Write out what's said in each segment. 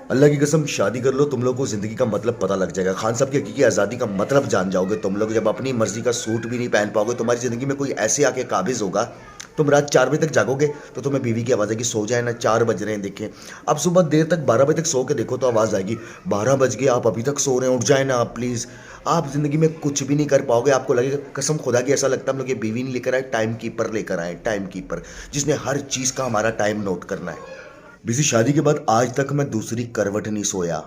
अल्लाह की कसम शादी कर लो, तुम लोग को ज़िंदगी का मतलब पता लग जाएगा। खान साहब की हकीकी आज़ादी का मतलब जान जाओगे तुम लोग। जब अपनी मर्ज़ी का सूट भी नहीं पहन पाओगे, तुम्हारी ज़िंदगी में कोई ऐसे आके काबिज़ होगा, तुम रात 4 बजे तक जागोगे तो तुम्हें बीवी की आवाज़ आएगी, सो जाए ना, 4 बज रहे हैं देखें। अब सुबह देर तक 12 बजे तक सो के देखो तो आवाज़ आएगी, 12 बज गए आप अभी तक सो रहे हैं, उठ जाए ना आप प्लीज़। आप ज़िंदगी में कुछ भी नहीं कर पाओगे, आपको लगेगा कसम खुदा की ऐसा लगता है हम लोग ये बीवी नहीं लेकर आए, टाइम कीपर लेकर आए, टाइम कीपर, जिसने हर चीज़ का हमारा टाइम नोट करना है। बीसी शादी के बाद आज तक मैं दूसरी करवट नहीं सोया।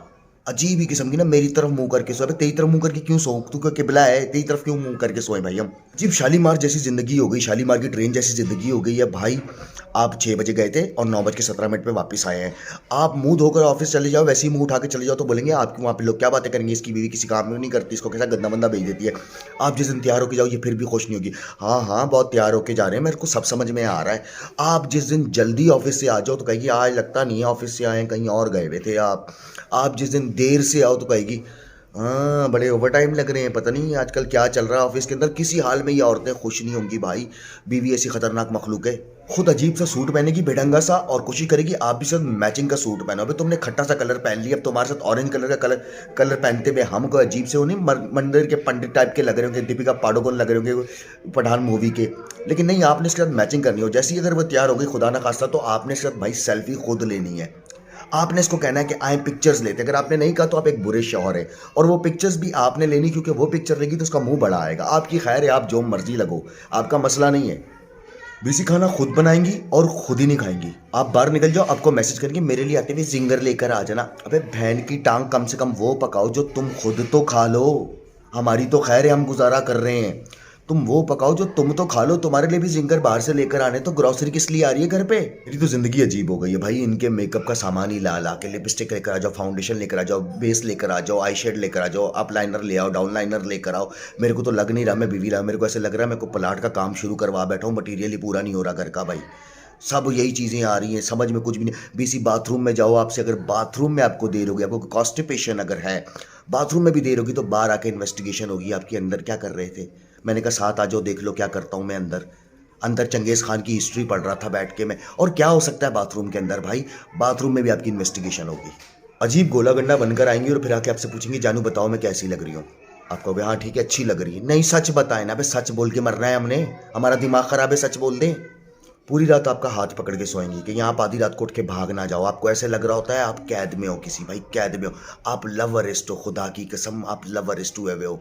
अजीब ही किस्म की ना, मेरी तरफ मुंह करके सोए। तेरी तरफ मुंह करके क्यों सो? तू क्या किबला है? तेरी तरफ क्यों मुंह करके सोए भाई हम? अजीब शालीमार जैसी जिंदगी हो गई, शालीमार की ट्रेन जैसी जिंदगी हो गई है भाई। आप 6 बजे गए थे और 9:17 पे वापस आए हैं। आप मुंह धोकर ऑफिस चले जाओ, वैसे ही मुंह उठा के चले जाओ तो बोलेंगे आपके वहाँ पे लोग क्या बातें करेंगे, इसकी बीवी किसी काम में नहीं करती, इसको कैसा गंदा बंदा भेज देती है। आप जिस दिन तैयार होके जाओ ये फिर भी खुश नहीं होगी। हाँ हाँ, बहुत तैयार होके जा रहे हैं, मेरे को सब समझ में आ रहा है। आप जिस दिन जल्दी ऑफिस से आ जाओ तो कहेगी आज लगता नहीं है ऑफिस से आए हैं, कहीं और गए हुए थे आप जिस दिन देर से आओ तो कहेगी हाँ बड़े ओवर टाइम लग रहे हैं, पता नहीं आजकल क्या चल रहा है ऑफिस के अंदर। किसी हाल में ये औरतें खुश नहीं होंगी भाई। बीवी ऐसी खतरनाक मखलूक है। खुद अजीब सा सूट पहनेगी बेढंगा सा और कोशिश करेगी आप भी सब मैचिंग का सूट पहनो। अबे तुमने खट्टा सा कलर पहन लिया, अब तुम्हारे साथ ऑरेंज कलर का कलर कलर पहनते हुए हमको अजीब से उन्हें मंदिर के पंडित टाइप के लग रहे होंगे, दीपिका पाडुकोण लग रहे होंगे पठान मूवी के। लेकिन नहीं, आपने इसके साथ मैचिंग करनी हो। जैसे ही अगर वो तैयार हो गई खुदा ना खास्ता तो आपने इसके साथ भाई सेल्फी खुद लेनी है। आपने इसको कहना है कि आए पिक्चर्स लेते। अगर आपने नहीं कहा तो आप एक बुरे शौहर हैं। और वो पिक्चर्स भी आपने लेनी, क्योंकि वो पिक्चर लेगी तो उसका मुंह बड़ा आएगा। आपकी खैर है, आप जो मर्जी लगो, आपका मसला नहीं है। बीसी खाना खुद बनाएंगी और खुद ही नहीं खाएंगी। आप बाहर निकल जाओ, आपको मैसेज करेंगे मेरे लिए आते हुए जिंगर लेकर आ जाना। अबे बहन की टांग, कम से कम वो पकाओ जो तुम खुद तो खा लो। हमारी तो खैर है, हम गुजारा कर रहे हैं। तुम वो पकाओ जो तुम तो खा लो। तुम्हारे लिए भी जिंगर बाहर से लेकर आने, तो ग्रोसरी किस लिए आ रही है घर पे? मेरी तो जिंदगी अजीब हो गई है भाई। इनके मेकअप का सामान ही ला ला के, लिपस्टिक लेकर आ जाओ, फाउंडेशन लेकर आ जाओ, बेस लेकर आ जाओ, आई शेड लेकर आ जाओ, अप लाइनर ले आओ, डाउन लाइनर लेकर आओ। मेरे को तो लग नहीं रहा मैं बीवी रहा, मेरे को ऐसे लग रहा है मेरे को प्लाट का काम शुरू करवा बैठा हूँ, मटीरियल ही पूरा नहीं हो रहा घर का भाई। सब यही चीज़ें आ रही हैं, समझ में कुछ भी नहीं। बीसी बाथरूम में जाओ, आपसे अगर बाथरूम में आपको देर होगी, आपको कॉन्स्टिपेशन अगर है, बाथरूम में भी देर होगी तो बाहर आके इन्वेस्टिगेशन होगी आपके अंदर क्या कर रहे थे। मैंने कहा साथ आ जाओ, देख लो क्या करता हूँ मैं अंदर। अंदर चंगेज़ खान की हिस्ट्री पढ़ रहा था बैठ के मैं। और क्या हो सकता है बाथरूम के अंदर भाई? बाथरूम में भी आपकी इन्वेस्टिगेशन होगी। अजीब गोला गंडा बनकर आएंगी और फिर आके आपसे पूछेंगी जानू बताओ मैं कैसी लग रही हूँ। आप कहोगे हाँ ठीक है अच्छी लग रही है। नहीं, सच बताए ना, भाई सच बोल के मरना है हमने। हमारा दिमाग खराब है, सच बोल दें। पूरी रात आपका हाथ पकड़ के सोएंगी कि यहाँ आप आधी रात को उठ के भाग ना जाओ। आपको ऐसे लग रहा होता है आप कैद में हो किसी, भाई कैद में हो। आप लव अरेस्ट हो, खुदा की कसम आप लव अरेस्ट हुए हुए हो।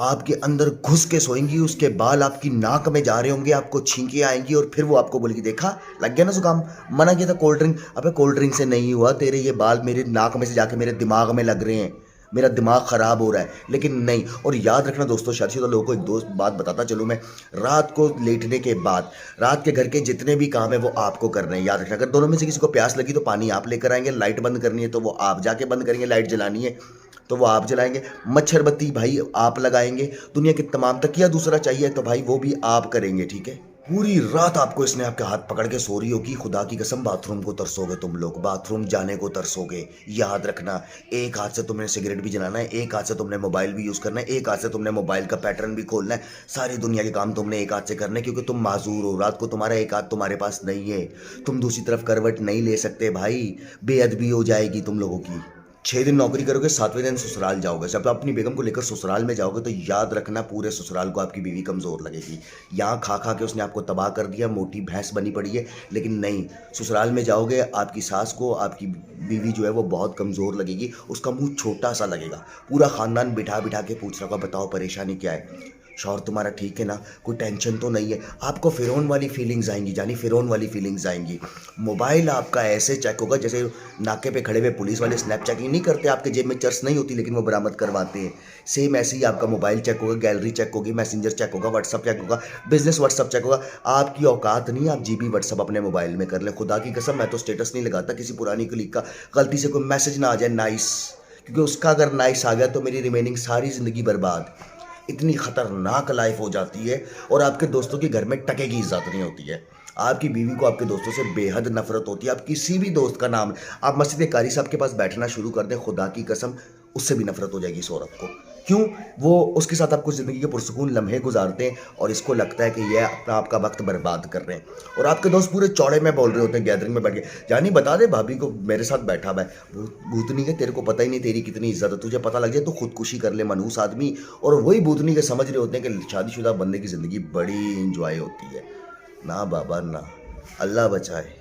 आपके अंदर घुस के सोएंगी, उसके बाल आपकी नाक में जा रहे होंगे, आपको छींके आएंगी और फिर वो आपको बोलेगी देखा लग गया ना जुकाम, मना किया था कोल्ड ड्रिंक। अबे कोल्ड ड्रिंक से नहीं हुआ, तेरे ये बाल मेरे नाक में से जाके मेरे दिमाग में लग रहे हैं, मेरा दिमाग ख़राब हो रहा है। लेकिन नहीं। और याद रखना दोस्तों, शादीशुदा लोगों को एक दोस्त बात बताता चलूँ मैं, रात को लेटने के बाद रात के घर के जितने भी काम है वो आपको करने हैं। याद रखना, अगर दोनों में से किसी को प्यास लगी तो पानी आप लेकर आएंगे, लाइट बंद करनी है तो वो आप जाके बंद करेंगे, लाइट जलानी है तो वो आप जलाएंगे, मच्छर बत्ती भाई आप लगाएंगे, दुनिया के तमाम तकिया दूसरा चाहिए तो भाई वो भी आप करेंगे, ठीक है। पूरी रात आपको इसने आपके हाथ पकड़ के सो रही होगी, खुदा की कसम बाथरूम को तरसोगे तुम लोग, बाथरूम जाने को तरसोगे। याद रखना, एक हाथ से तुमने सिगरेट भी जलाना है, एक हाथ से तुमने मोबाइल भी यूज़ करना है, एक हाथ से तुमने मोबाइल का पैटर्न भी खोलना है। सारी दुनिया के काम तुमने एक हाथ से करने, क्योंकि तुम माजूर हो। रात को तुम्हारा एक हाथ तुम्हारे पास नहीं है, तुम दूसरी तरफ करवट नहीं ले सकते भाई, बेअदबी हो जाएगी तुम लोगों की। 6 दिन नौकरी करोगे, 7वें दिन ससुराल जाओगे। जब अपनी बेगम को लेकर ससुराल में जाओगे तो याद रखना पूरे ससुराल को आपकी बीवी कमज़ोर लगेगी। यहाँ खा खा के उसने आपको तबाह कर दिया, मोटी भैंस बनी पड़ी है। लेकिन नहीं, ससुराल में जाओगे आपकी सास को आपकी बीवी जो है वो बहुत कमज़ोर लगेगी, उसका मुंह छोटा सा लगेगा। पूरा ख़ानदान बिठा बिठा के पूछ रहा होगा बताओ परेशानी क्या है, शौहर तुम्हारा ठीक है ना, कोई टेंशन तो नहीं है। आपको फ़िरौन वाली फीलिंग्स आएंगी, जानी फ़िरौन वाली फीलिंग्स आएंगी। मोबाइल आपका ऐसे चेक होगा जैसे नाके पे खड़े हुए पुलिस वाले स्नैप चेकिंग नहीं करते, आपके जेब में चर्स नहीं होती लेकिन वो बरामद करवाते हैं। सेम ऐसे ही आपका मोबाइल चेक होगा, गैलरी चेक होगी, मैसेंजर चेक होगा, व्हाट्सअप चेक होगा, बिजनेस व्हाट्सअप चेक होगा। आपकी औकात नहीं आप जीबी व्हाट्सअप अपने मोबाइल में कर लें। खुदा की कसम मैं तो स्टेटस नहीं लगाता किसी पुरानी कलीग का, गलती से कोई मैसेज ना आ जाए नाइस, क्योंकि उसका अगर नाइस आ गया तो मेरी रिमेनिंग सारी ज़िंदगी बर्बाद। इतनी खतरनाक लाइफ हो जाती है। और आपके दोस्तों के घर में टके की इज्जत नहीं होती है। आपकी बीवी को आपके दोस्तों से बेहद नफरत होती है। आप किसी भी दोस्त का नाम, आप मस्जिद कारी साहब के पास बैठना शुरू कर दें, खुदा की कसम उससे भी नफरत हो जाएगी इस औरत को। क्यों? वो उसके साथ आपको ज़िंदगी के पुरसुकून लम्हे गुज़ारते हैं और इसको लगता है कि ये अपना आपका वक़्त बर्बाद कर रहे हैं। और आपके दोस्त पूरे चौड़े में बोल रहे होते हैं गैदरिंग में बैठ के, "जानी बता दे भाभी को मेरे साथ बैठा हुआ है।" भूतनी के तेरे को पता ही नहीं तेरी कितनी इज़्ज़त है, तुझे पता लग जाए तो खुदकुशी कर ले मनहूस आदमी। और वही भूतनी के समझ रहे होते हैं कि शादीशुदा बंदे की ज़िंदगी बड़ी एन्जॉय होती है। ना बाबा ना, अल्लाह बचाए।